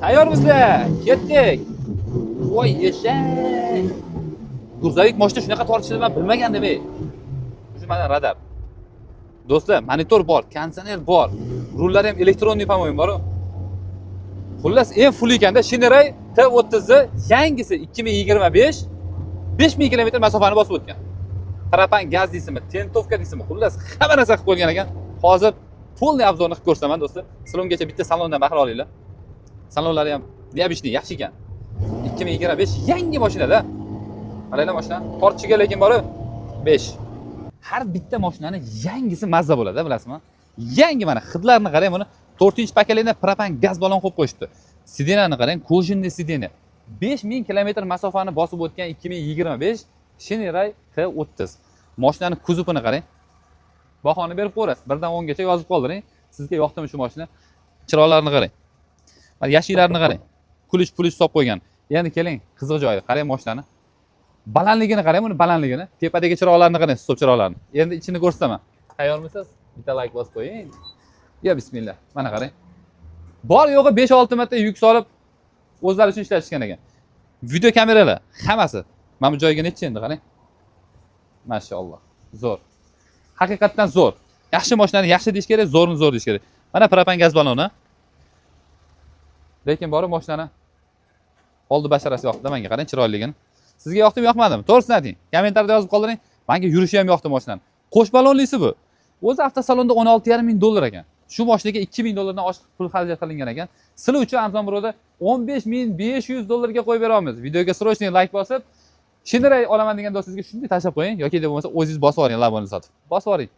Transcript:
Tayyormisiz? Ketdik. Voy eshak. Gruzoviy mashina shunaqa tortishni men bilmagandim ey. Shu mana radar. Do'stlar, monitor bor, konditsioner bor. Rullar ham elektronniy, по-моему, bor. Xullas, eng full ekanda Shinerai T30 ni yangisi 2025 5000 km masofani bosib o'tgan. Propan gaz deysizmi, tentovka deysizmi, xullas hamma narsa qilib qo'ygan ekan. Hozir полный obzorni qilib ko'rsataman do'stlar. Salongacha bitta salondan bahra olinglar. Salonlari ham neobычный, yaxshi ekan. 2025 yangi mashinada. Qaranglar mashina, tortchiga lekin bori 5. Har bitta mashinani yangisi mazza bo'ladi, bilasizmi? Yangi mana hidlarni qarang, buni 4-pokoleniya propan gaz balon qo'yib qo'yishdi. Sidenani qarang, kojinli sidena. 5000 km masofani bosib o'tgan 2025 Shinerai T30. Mashinani kuzovini qarang. Bahoni berib qo'yasiz. 1 dan 10 gacha yozib qoldiring. Sizga yoqdimi shu mashina? Chiroqlarini qarang. Mana yashiklarni qarang. Kulish solib qo'ygan. Endi keling, qiziq joyi. Qarang mashinani. Balandligini qarang, buni balandligini. Tepadagi chiroqlarni qarang, stop chiroqlarni. Endi ichini ko'rsataman. Tayyormisiz? Bitta like bosib qo'ying. Ya bismillah. Mana qarang. Bor yo'g'i 5-6 marta yuk solib o'zlari uchun ishlatishgan ekan. Video kameralar hammasi. Mana bu joyga necha endi qarang. Mashalloh. Zo'r. Haqiqatan zo'r. Yaxshi mashinani yaxshi deyish kerak, zo'rni zo'r deyish kerak. Mana propan gaz baloni. Lekin bor mashinani oldi basharasi yoqdi menga, qarang chiroyligini. Sizga yoqdimi, yoqmadimi? To'g'risini ayting. Kommentarda yozib qoldiring. Menga yurishi ham yoqdi mashinani. Qo'sh balonlisi bu. O'zi avtosalonda 16,5 ming dollar ekan. Shu mashinaga 2000 dollardan oshiq pul xarajat qilingan ekan. Sizlar uchun arzon biroda 15500 dollarga qo'yib bera olamiz. Videoga срочный like bosib, Shinerai olaman degan do'stingizga shunday tashlab qo'ying yoki deb bo'lmasa o'zingiz bosib oling labonni sotib. Bosib oling.